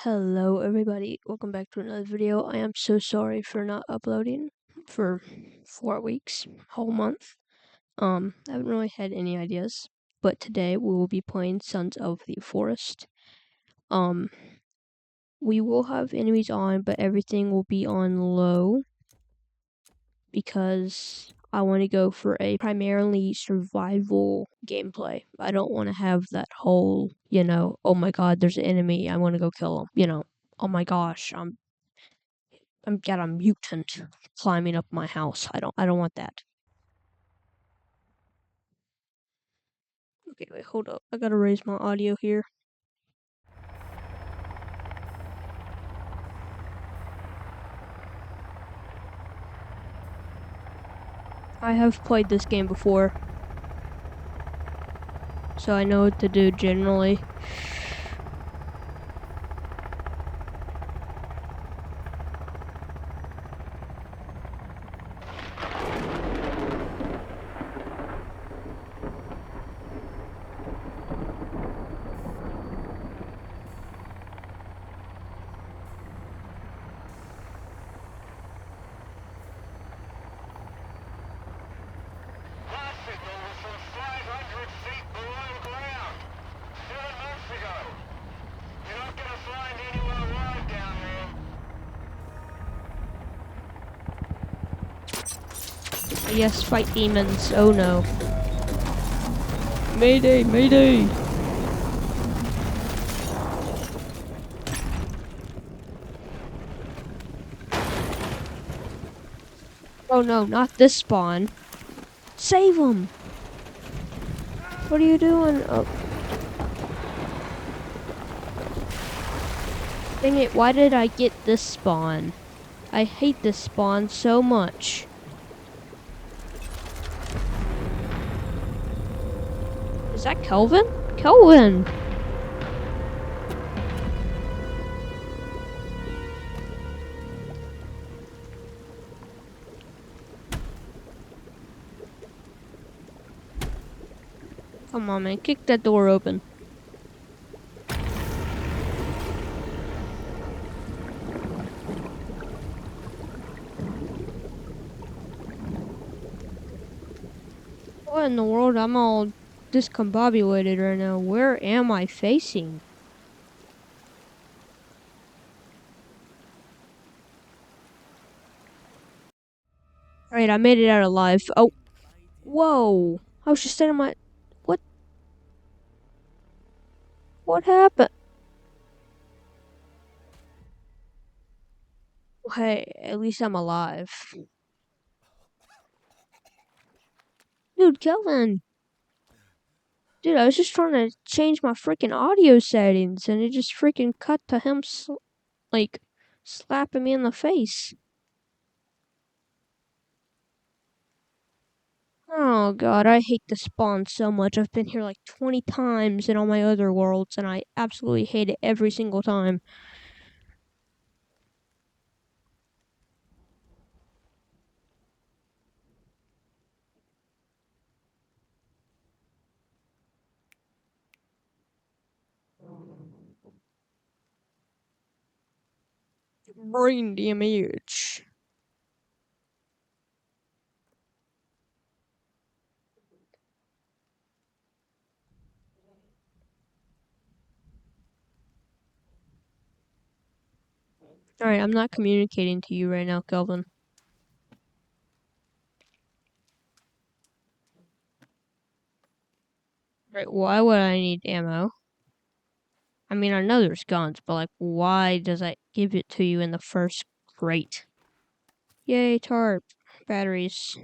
Hello everybody, welcome back to another video. I am so sorry for not uploading for 4 weeks, whole month. I haven't really had any ideas, but today we will be playing Sons of the Forest. We will have enemies on, but everything will be on low because I want to go for a primarily survival gameplay. I don't want to have that whole, oh my god, there's an enemy, I want to go kill him, oh my gosh, I'm got a mutant climbing up my house. I don't want that. Okay, wait, hold up. I gotta raise my audio here. I have played this game before, so I know what to do generally. Yes, fight demons. Oh no. Mayday, mayday! Oh no, not this spawn. Save him! What are you doing? Oh. Dang it, why did I get this spawn? I hate this spawn so much. Is that Kelvin? Kelvin! Come on, man, kick that door open. What in the world? I'm all discombobulated right now. Where am I facing? Alright, I made it out alive. Oh. Whoa. I was just standing my... What? What happened? Hey, at least I'm alive. Dude, Kelvin. Dude, I was just trying to change my freaking audio settings, and it just freaking cut to him, slapping me in the face. Oh god, I hate the spawn so much. I've been here like 20 times in all my other worlds, and I absolutely hate it every single time. Brain damage. Alright, I'm not communicating to you right now, Kelvin. Right, why would I need ammo? I mean, I know there's guns, but like, why does that give it to you in the first crate? Yay, tarp. Batteries.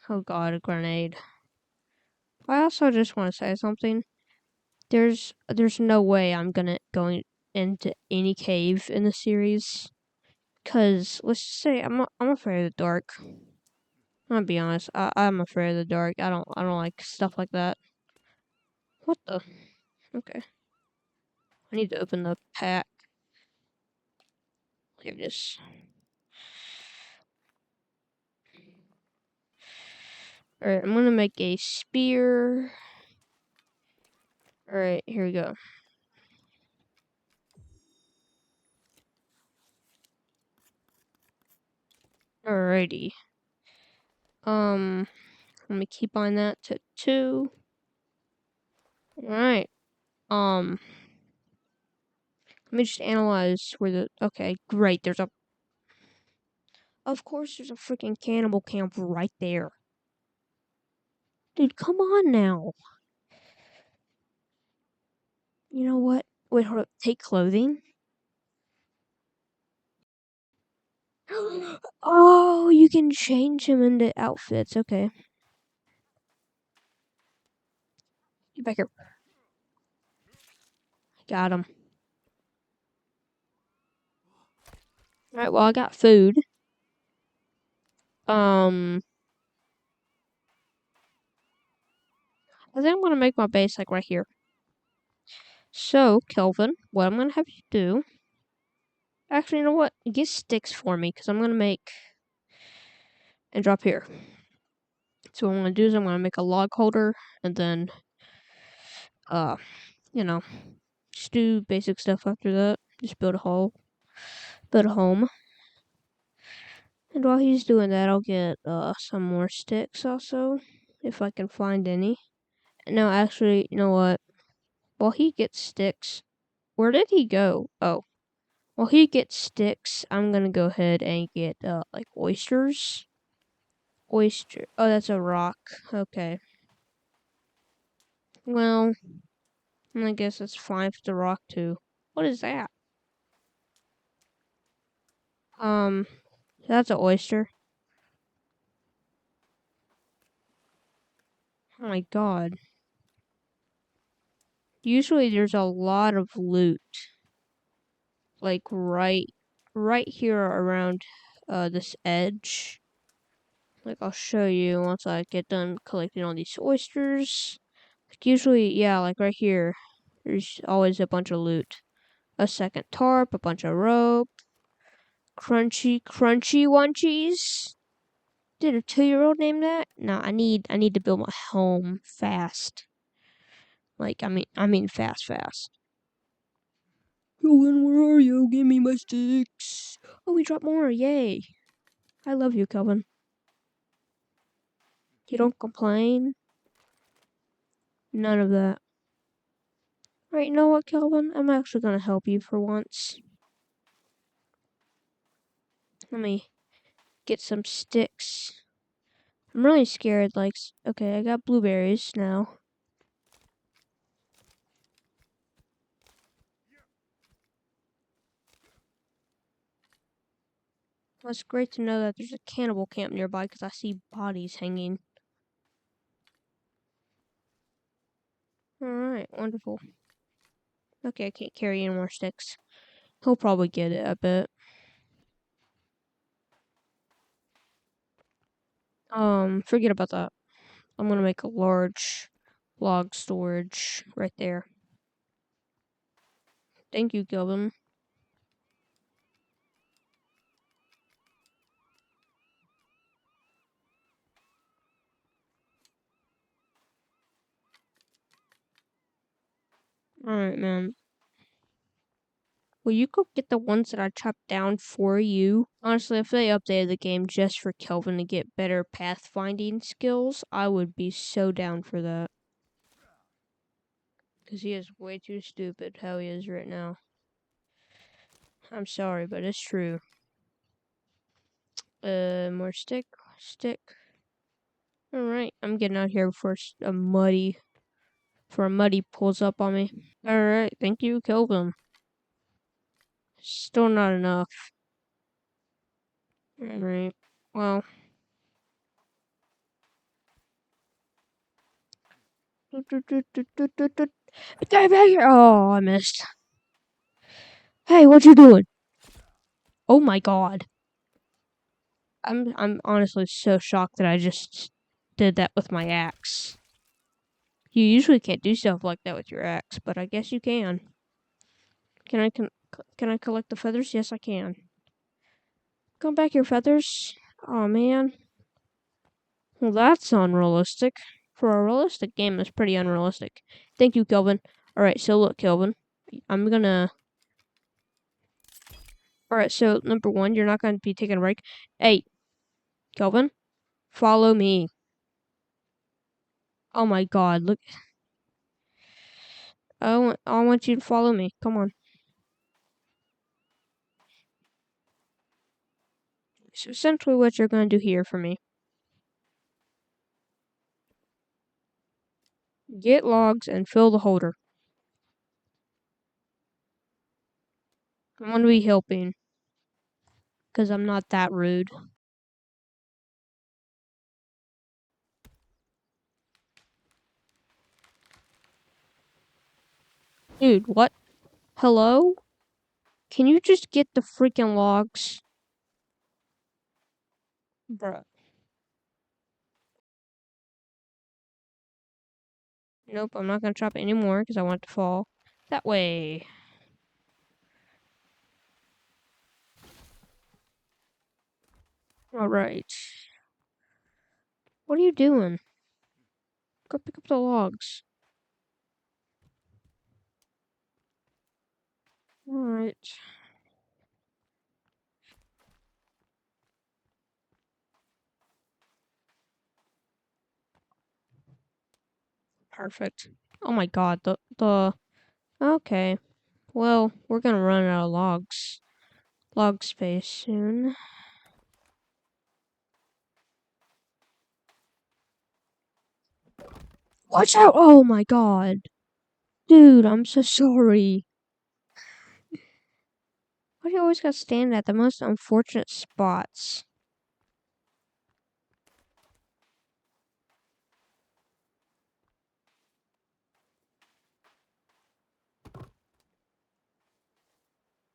Oh god, a grenade. I also just want to say something. There's no way I'm going into any cave in the series. Cause let's just say I'm afraid of the dark. I'm gonna be honest. I'm afraid of the dark. I don't like stuff like that. What the? Okay. I need to open the pack. Look at this. Alright, I'm gonna make a spear. Alright, here we go. Alrighty. Let me keep on that to 2. Alright. Let me just analyze where the. Okay, great. There's a. Of course, there's a freaking cannibal camp right there. Dude, come on now. You know what? Wait, hold up. Take clothing. Oh, you can change him into outfits. Okay. Get back here. Got him. Alright, well, I got food. I think I'm gonna make my base like right here. So, Kelvin, what I'm gonna have you do. Actually, you know what? Get sticks for me, because I'm gonna make. And drop here. So, what I'm gonna do is I'm gonna make a log holder, and then, you know, just do basic stuff after that. Just build a hole. Build a home. And while he's doing that, I'll get, some more sticks also. If I can find any. No, actually, you know what? While he gets sticks, where did he go? Oh. While he gets sticks, I'm gonna go ahead and get, like oysters. Oyster. Oh, that's a rock. Okay. Well, I guess that's fine if it's a rock too. What is that? That's an oyster. Oh my god. Usually there's a lot of loot. Like right here around this edge. Like I'll show you once I get done collecting all these oysters. Like usually, yeah, like right here. There's always a bunch of loot. A second tarp, a bunch of rope. Crunchy wunchies. Did a 2-year-old name that? No, I need to build my home fast. Like I mean fast. Kelvin, where are you? Give me my sticks. Oh, we dropped more. Yay. I love you, Kelvin. You don't complain. None of that. Right, you know what, Kelvin? I'm actually gonna help you for once. Let me get some sticks. I'm really scared, like, okay, I got blueberries now. Well, it's great to know that there's a cannibal camp nearby because I see bodies hanging. Alright, wonderful. Okay, I can't carry any more sticks. He'll probably get it, I bet. Forget about that. I'm gonna make a large log storage right there. Thank you, Gilvin. Alright, man. Will you go get the ones that I chopped down for you? Honestly, if they updated the game just for Kelvin to get better pathfinding skills, I would be so down for that. Because he is way too stupid how he is right now. I'm sorry, but it's true. More stick. Alright, I'm getting out here before a muddy pulls up on me. Alright, thank you, Kelvin. Still not enough. Alright, well. Get back here! Oh, I missed. Hey, what you doing? Oh my god. I'm honestly so shocked that I just did that with my axe. You usually can't do stuff like that with your axe, but I guess you can. Can I collect the feathers? Yes, I can. Come back here, feathers. Oh man. Well, that's unrealistic. For a realistic game, that's pretty unrealistic. Thank you, Kelvin. Alright, so look, Kelvin. I'm gonna. Alright, so number one, you're not gonna be taking a break. Hey, Kelvin, follow me. Oh my god, look. I want you to follow me. Come on. So essentially what you're going to do here for me. Get logs and fill the holder. I'm going to be helping. Because I'm not that rude. Dude, what? Hello? Can you just get the freaking logs? Bruh. Nope, I'm not gonna chop it anymore because I want it to fall. That way. Alright. What are you doing? Go pick up the logs. Alright. Perfect. Oh my god, the... Okay. Well, we're gonna run out of logs. Log space soon. Watch out! Oh my god. Dude, I'm so sorry. Why do you always gotta stand at the most unfortunate spots?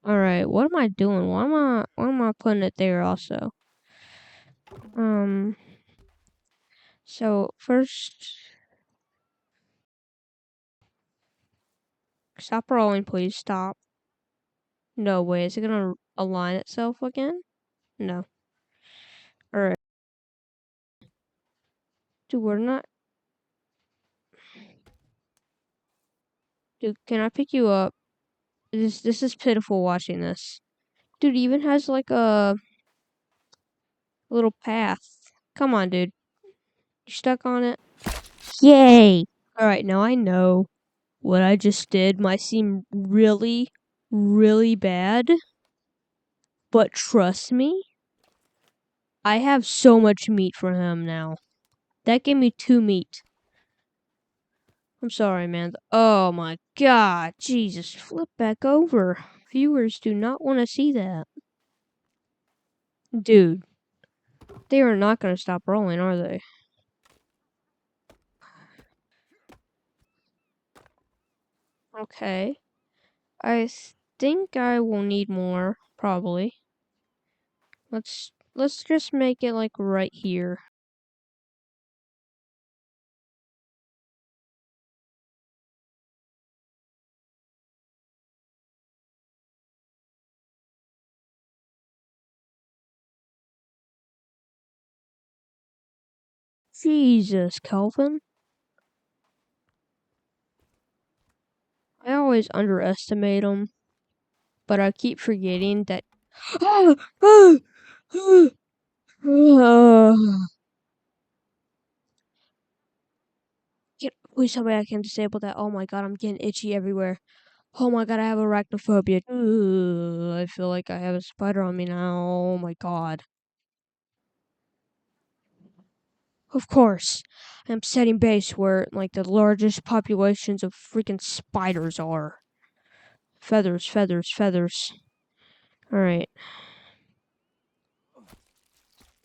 Alright, what am I doing? Why am I putting it there also? So first stop rolling, please stop. No way, is it gonna align itself again? No. Alright. Dude, we're not. Dude, can I pick you up? This is pitiful watching this. Dude, it even has like a little path. Come on, dude. You stuck on it? Yay! Alright, now I know what I just did might seem really, really bad. But trust me, I have so much meat for him now. That gave me 2 meat. I'm sorry, man. Oh my god. Jesus, flip back over. Viewers do not want to see that. Dude, they are not going to stop rolling, are they? Okay. I think I will need more, probably. Let's just make it like right here. Jesus, Kelvin. I always underestimate them, but I keep forgetting that. Please tell me I can disable that. Oh my god, I'm getting itchy everywhere. Oh my god, I have arachnophobia. I feel like I have a spider on me now. Oh my god. Of course, I'm setting base where like the largest populations of freaking spiders are. Feathers, feathers, feathers. Alright.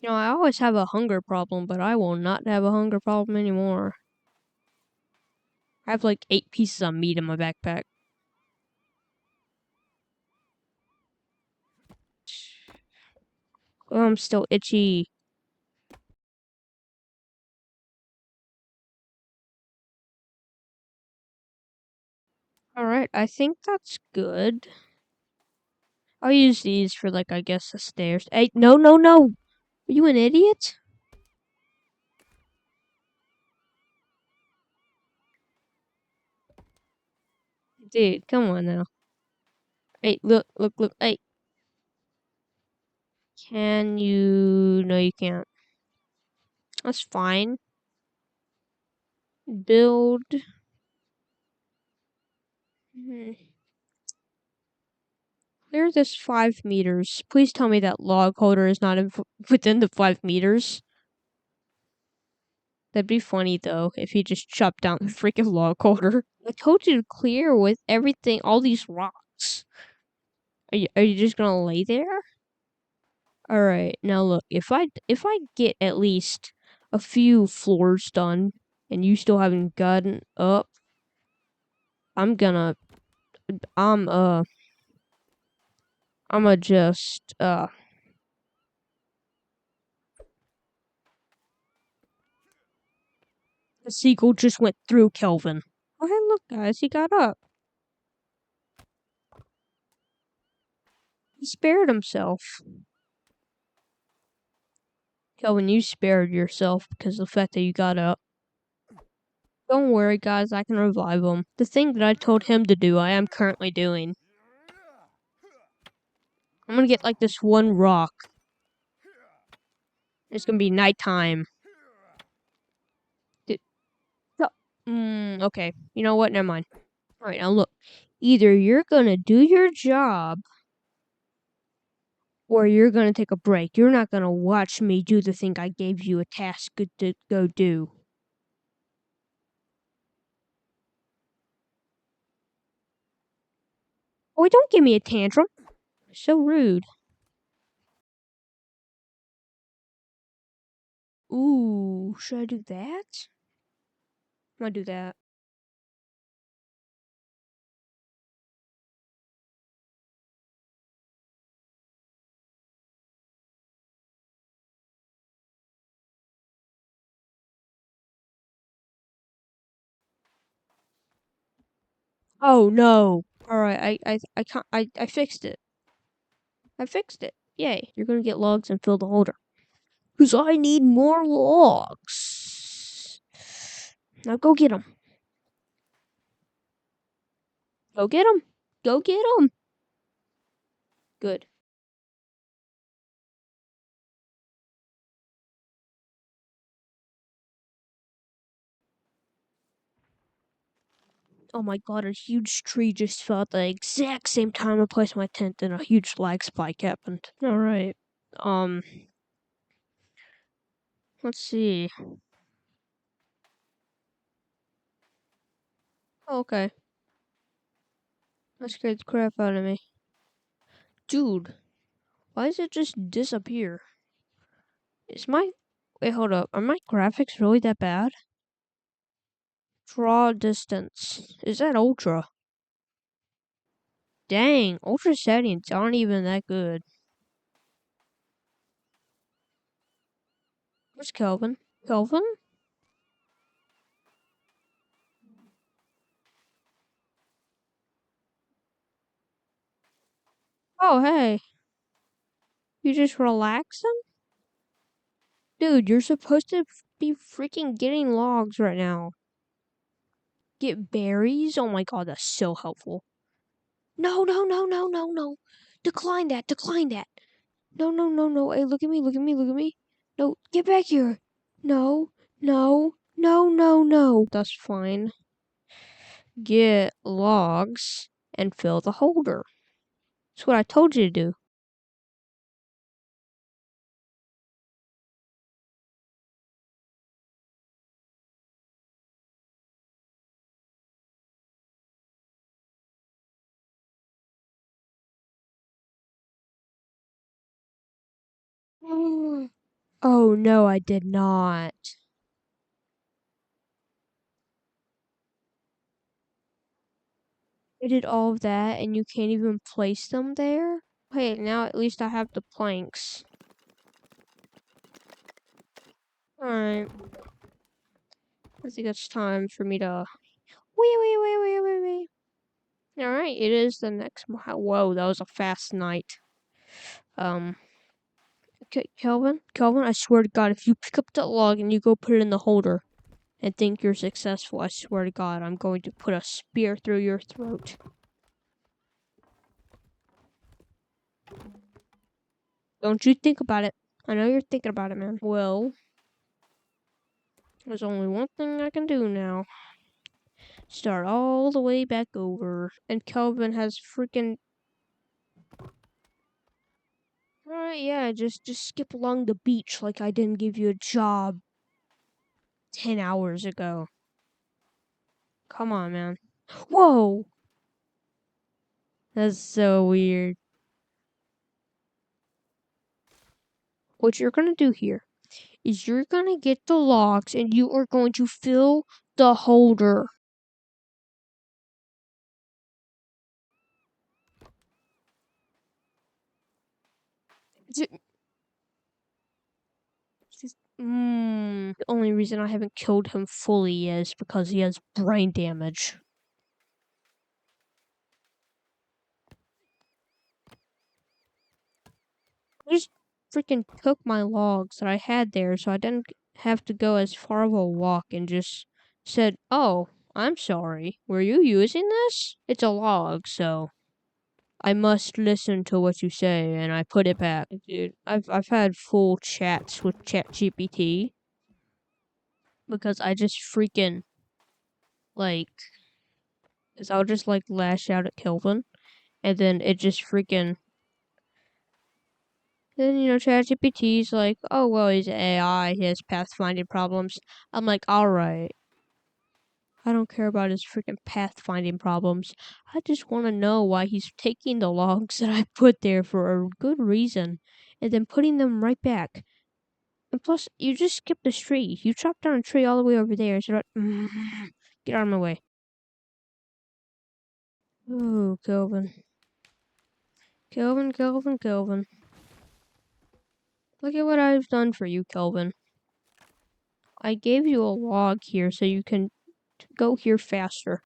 You know, I always have a hunger problem, but I will not have a hunger problem anymore. I have like 8 pieces of meat in my backpack. Oh, I'm still itchy. Alright, I think that's good. I'll use these for like, I guess, the stairs. Hey, no, no, no! Are you an idiot? Dude, come on now. Hey, look, look, look. Hey. Can you... No, you can't. That's fine. Build. Clear this 5 meters. Please tell me that log holder is not within the 5 meters. That'd be funny though if he just chopped down the freaking log holder. I told you to clear with everything, all these rocks. Are you just gonna lay there? All right, now look. If I get at least a few floors done, and you still haven't gotten up, I'm gonna I'm I'ma just the seagull just went through Kelvin. Oh hey look guys, he got up. He spared himself. Kelvin, you spared yourself because of the fact that you got up. Don't worry guys, I can revive him. The thing that I told him to do, I am currently doing. I'm gonna get like this one rock. It's gonna be nighttime. Okay. You know what? Never mind. Alright, now look. Either you're gonna do your job, or you're gonna take a break. You're not gonna watch me do the thing I gave you a task to go do. Boy, don't give me a tantrum. So rude. Ooh, should I do that? I'm gonna do that. Oh no. Alright, I can't I fixed it. I fixed it. Yay. You're gonna get logs and fill the holder. Because I need more logs. Now go get them. Go get them. Go get them. Good. Oh my god, a huge tree just fell at the exact same time I placed my tent and a huge lag spike happened. Alright. Um, let's see. Oh, okay. That scared the crap out of me. Dude, why does it just disappear? Is my... Wait, hold up. Are my graphics really that bad? Draw distance. Is that ultra? Dang, ultra settings aren't even that good. Where's Kelvin? Kelvin? Oh, hey. You just relaxing? Dude, you're supposed to be freaking getting logs right now. Get berries? Oh my god, that's so helpful. No, no, no, no, no, no. Decline that, decline that. No, no, no, no. Hey, look at me, look at me, look at me. No, get back here. No, no, no, no, no. That's fine. Get logs and fill the holder. That's what I told you to do. Oh no, I did not. I did all of that and you can't even place them there? Okay, now at least I have the planks. Alright. I think it's time for me to... Wee. Alright, it is the next... Whoa, that was a fast night. Kelvin, I swear to God, if you pick up that log and you go put it in the holder and think you're successful, I swear to God, I'm going to put a spear through your throat. Don't you think about it. I know you're thinking about it, man. Well, There's only one thing I can do now. Start all the way back over. And Kelvin has freaking... Alright, yeah, just skip along the beach like I didn't give you a job 10 hours ago. Come on, man. Whoa! That's so weird. What you're gonna do here is you're gonna get the logs and you are going to fill the holder. The only reason I haven't killed him fully is because he has brain damage. I just freaking took my logs that I had there so I didn't have to go as far of a walk and just said, "Oh, I'm sorry. Were you using this? It's a log, so I must listen to what you say," and I put it back. Dude, I've had full chats with ChatGPT because I just freaking like, cause I'll just like lash out at Kelvin, and then it just freaking. Then ChatGPT's like, "Oh well, he's AI. He has pathfinding problems." I'm like, "All right, I don't care about his freaking pathfinding problems. I just want to know why he's taking the logs that I put there for a good reason, and then putting them right back." And plus, you just skipped a tree. You chopped down a tree all the way over there. So get out of my way. Oh, Kelvin. Kelvin. Look at what I've done for you, Kelvin. I gave you a log here so you can go here faster.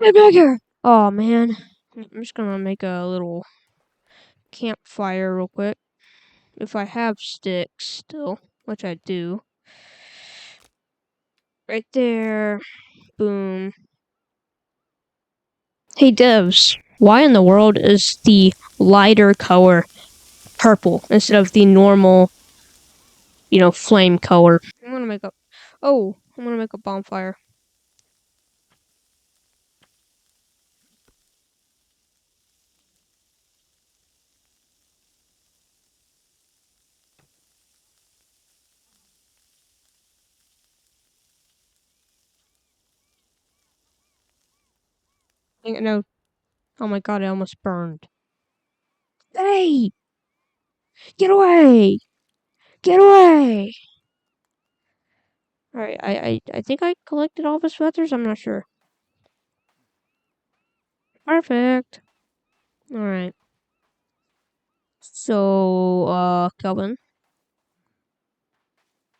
Get back here! Oh, man. I'm just gonna make a little campfire real quick. If I have sticks still, which I do. Right there. Boom. Hey, devs. Why in the world is the lighter color purple instead of the normal, flame color? I'm gonna make a bonfire. No. Oh my god, I almost burned. Hey! Get away! Get away! Alright, I think I collected all of his feathers. I'm not sure. Perfect. Alright. So, Kelvin.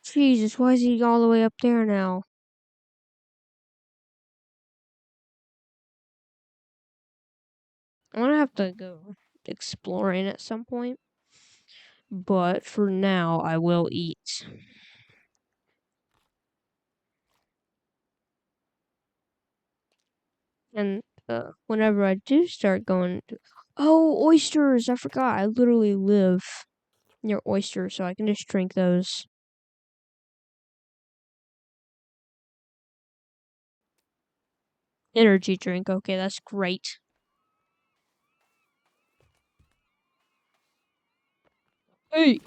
Jesus, why is he all the way up there now? I'm gonna have to go exploring at some point. But for now, I will eat. And whenever I do start going to... Oh, oysters! I forgot. I literally live near oysters, so I can just drink those. Energy drink. Okay, that's great. Hey!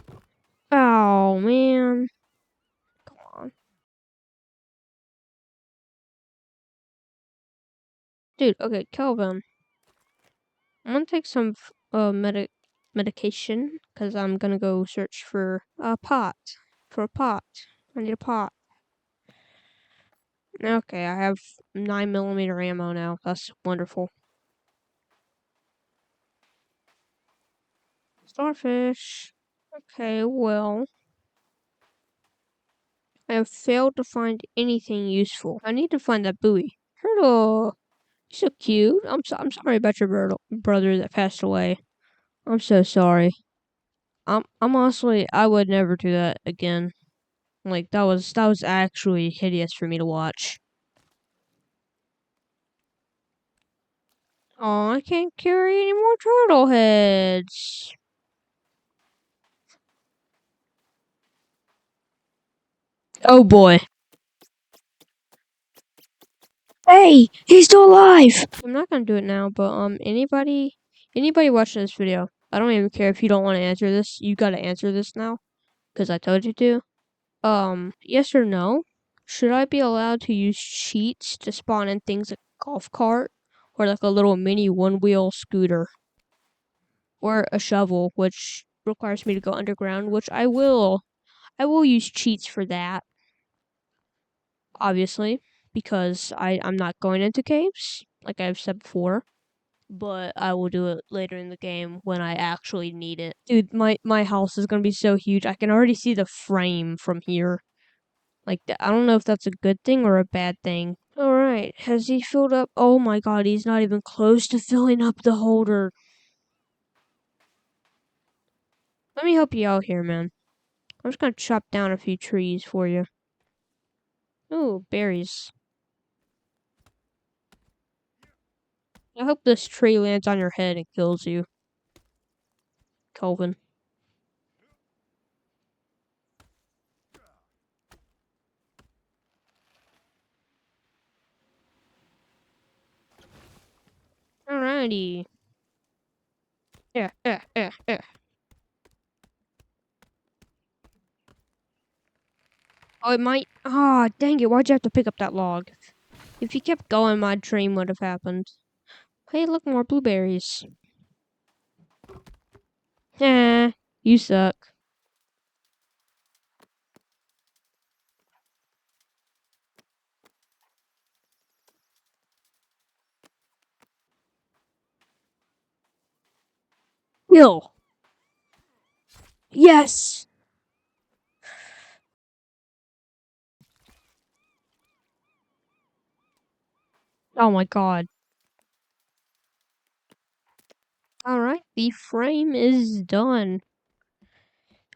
Oh, man. Come on. Dude, okay, Kelvin. I'm gonna take some medication because I'm gonna go search for a pot. For a pot. I need a pot. Okay, I have 9mm ammo now. That's wonderful. Starfish. Okay, well. I have failed to find anything useful. I need to find that buoy. Turtle! You're so cute. I'm sorry about your brother that passed away. I'm so sorry. I'm honestly, I would never do that again. Like that was actually hideous for me to watch. Oh, I can't carry any more turtle heads. Oh boy. Hey, he's still alive. I'm not gonna do it now, but anybody watching this video, I don't even care if you don't want to answer this. You gotta answer this now, because I told you to. Yes or no? Should I be allowed to use cheats to spawn in things like a golf cart or like a little mini one wheel scooter or a shovel, which requires me to go underground, which I will. I will use cheats for that, obviously, because I'm not going into caves, like I've said before. But I will do it later in the game when I actually need it. Dude, my house is gonna be so huge. I can already see the frame from here. Like, I don't know if that's a good thing or a bad thing. Alright, has he filled up? Oh my god, he's not even close to filling up the holder. Let me help you out here, man. I'm just gonna chop down a few trees for you. Ooh, berries. I hope this tree lands on your head and kills you, Kelvin. Alrighty. Yeah. Oh, it might. Ah, oh, dang it. Why'd you have to pick up that log? If you kept going, my dream would have happened. Hey, look, more blueberries. Eh, you suck. Yo. Yes. Oh my god. Alright, the frame is done.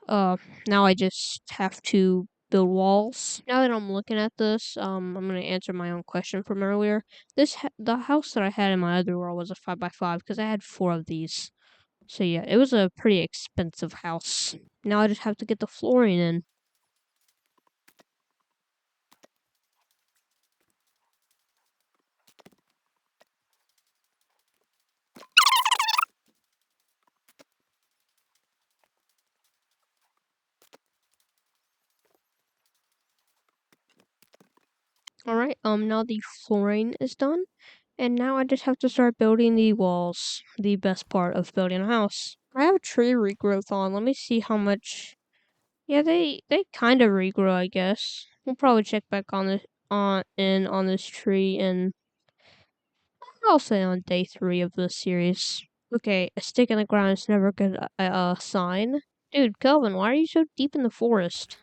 Now I just have to build walls. Now that I'm looking at this, I'm gonna answer my own question from earlier. The house that I had in my other world was a 5x5 because I had 4 of these. So yeah, it was a pretty expensive house. Now I just have to get the flooring in. Alright, now the flooring is done. And now I just have to start building the walls. The best part of building a house. I have a tree regrowth on. Let me see how much. Yeah, they kind of regrow, I guess. We'll probably check back on this tree, and I'll say on day 3 of this series. Okay, a stick in the ground is never a good sign. Dude, Kelvin, why are you so deep in the forest?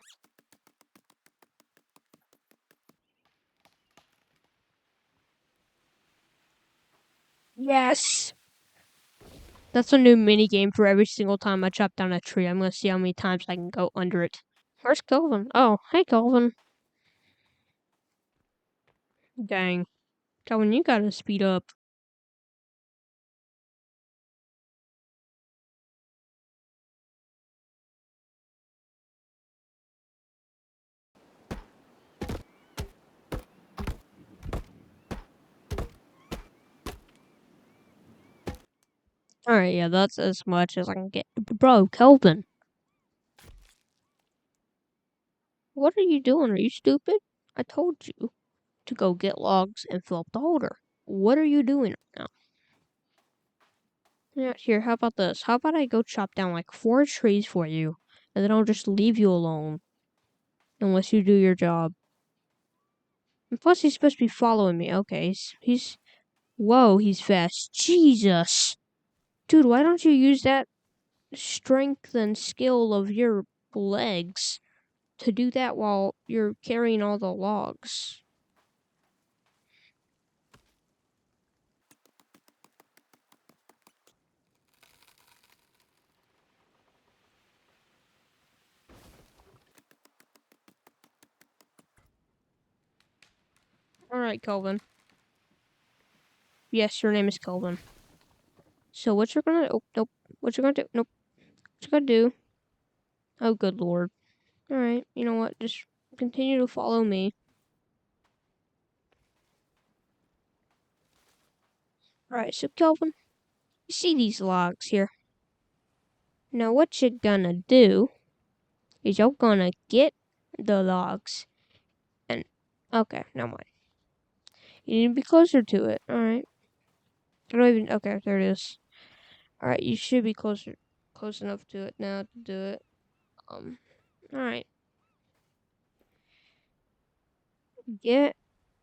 Yes. That's a new mini game for every single time I chop down a tree. I'm gonna see how many times I can go under it. Where's Kelvin? Oh, hey Kelvin. Dang. Kelvin, you gotta speed up. Alright, yeah, that's as much as I can get. Bro, Kelvin, what are you doing? Are you stupid? I told you to go get logs and fill up the holder. What are you doing right now? Yeah, here, how about this? How about I go chop down like 4 trees for you, and then I'll just leave you alone. Unless you do your job. And plus, he's supposed to be following me. Okay, he's whoa, he's fast. Jesus. Dude, why don't you use that strength and skill of your legs to do that while you're carrying all the logs? Alright, Kelvin. Yes, your name is Kelvin. So what you're gonna... Oh, nope. What you're gonna do... Nope. What you're gonna do... Oh, good lord. Alright, you know what? Just continue to follow me. Alright, so Kelvin, you see these logs here? Now what you're gonna do is you're gonna get the logs and... Okay, never mind. You need to be closer to it. Alright. I don't even... Okay, there it is. Alright, you should be close enough to it now to do it. Alright. Get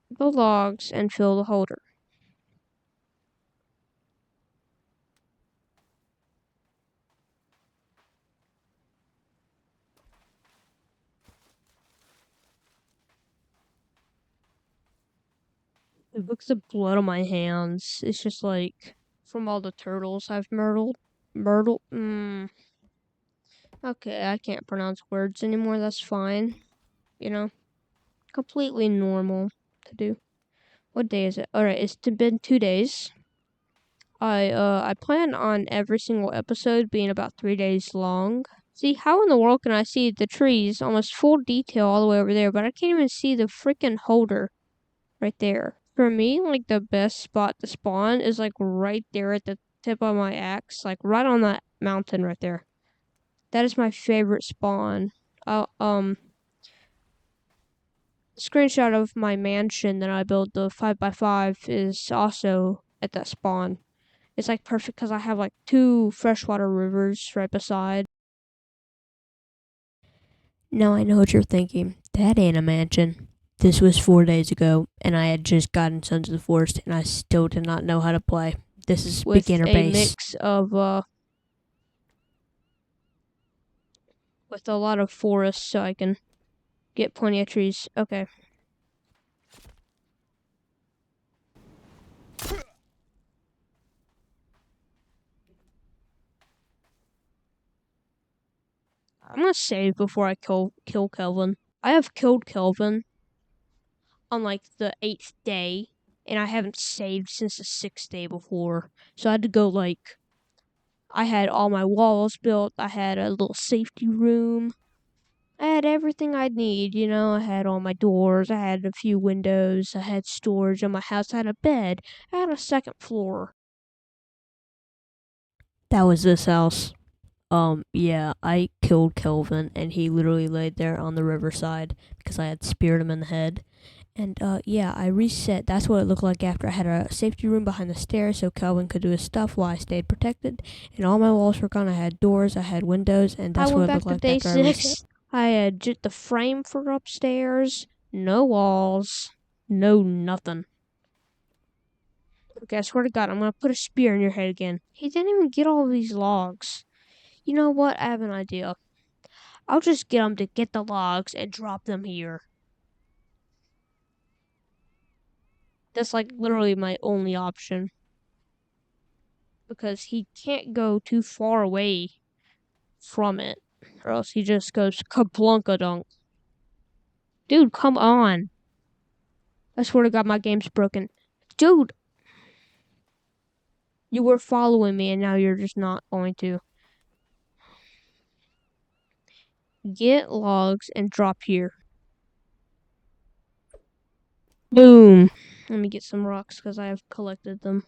the logs and fill the holder. Look at the blood on my hands. It's just like from all the turtles I've murdered. Okay, I can't pronounce words anymore. That's fine. You know, completely normal to do. What day is it? Alright, it's been 2 days. I plan on every single episode being about 3 days long. See, how in the world can I see the trees almost full detail all the way over there, but I can't even see the freaking holder right there. For me, like the best spot to spawn is like right there at the tip of my axe, like right on that mountain right there. That is my favorite spawn. Screenshot of my mansion that I built, the 5x5, is also at that spawn. It's like perfect because I have like 2 freshwater rivers right beside. Now I know what you're thinking. That ain't a mansion. This was 4 days ago, and I had just gotten Sons of the Forest, and I still did not know how to play. This is with beginner a base. Mix of with a lot of forest, so I can get plenty of trees. Okay. I'm gonna save before I kill Kelvin. I have killed Kelvin on like the 8th day, and I haven't saved since the 6th day before. So I had to go like... I had all my walls built. I had a little safety room. I had everything I'd need, you know. I had all my doors. I had a few windows. I had storage in my house. I had a bed. I had a second floor. That was this house. Yeah, I killed Kelvin, and he literally laid there on the riverside because I had speared him in the head. And, yeah, I reset. That's what it looked like after I had a safety room behind the stairs so Kelvin could do his stuff while I stayed protected. And all my walls were gone. I had doors, I had windows, and that's what it looked like after I reset. I had just the frame for upstairs, no walls, no nothing. Okay, I swear to God, I'm gonna put a spear in your head again. He didn't even get all of these logs. You know what? I have an idea. I'll just get him to get the logs and drop them here. That's like literally my only option. Because he can't go too far away from it. Or else he just goes kablunkadunk. Dude, come on. I swear to God, my game's broken. Dude! You were following me and now you're just not going to. Get logs and drop here. Boom. Let me get some rocks because I have collected them.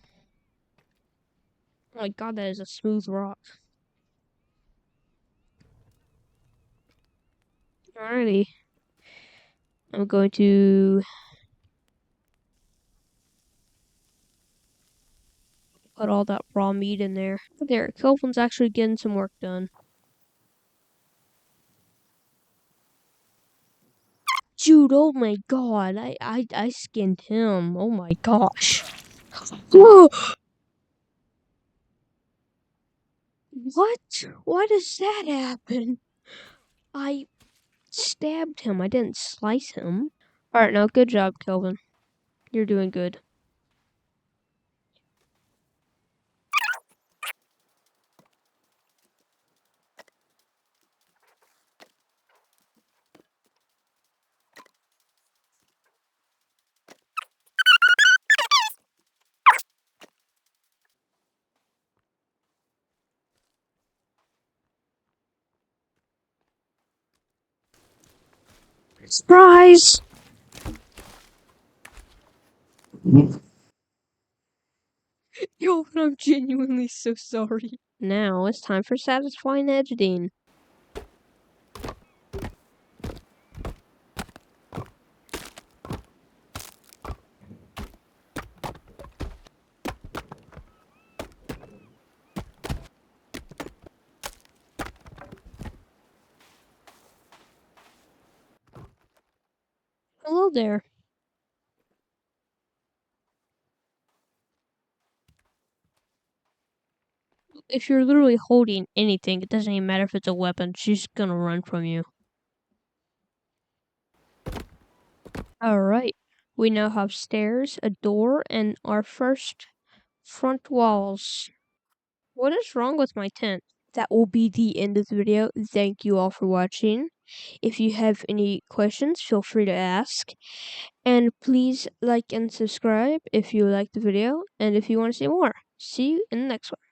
Oh my God, that is a smooth rock. Alrighty. I'm going to put all that raw meat in there. There, Kelvin's actually getting some work done. Dude, oh my God, I skinned him. Oh my gosh. Whoa! What? Why does that happen? I stabbed him. I didn't slice him. Alright, now good job, Kelvin. You're doing good. Surprise! Yo, but I'm genuinely so sorry. Now it's time for satisfying editing. Hello there. If you're literally holding anything, it doesn't even matter if it's a weapon, she's gonna run from you. Alright, we now have stairs, a door, and our first front walls. What is wrong with my tent? That will be the end of the video. Thank you all for watching. If you have any questions, feel free to ask. And please like and subscribe if you liked the video and if you want to see more. See you in the next one.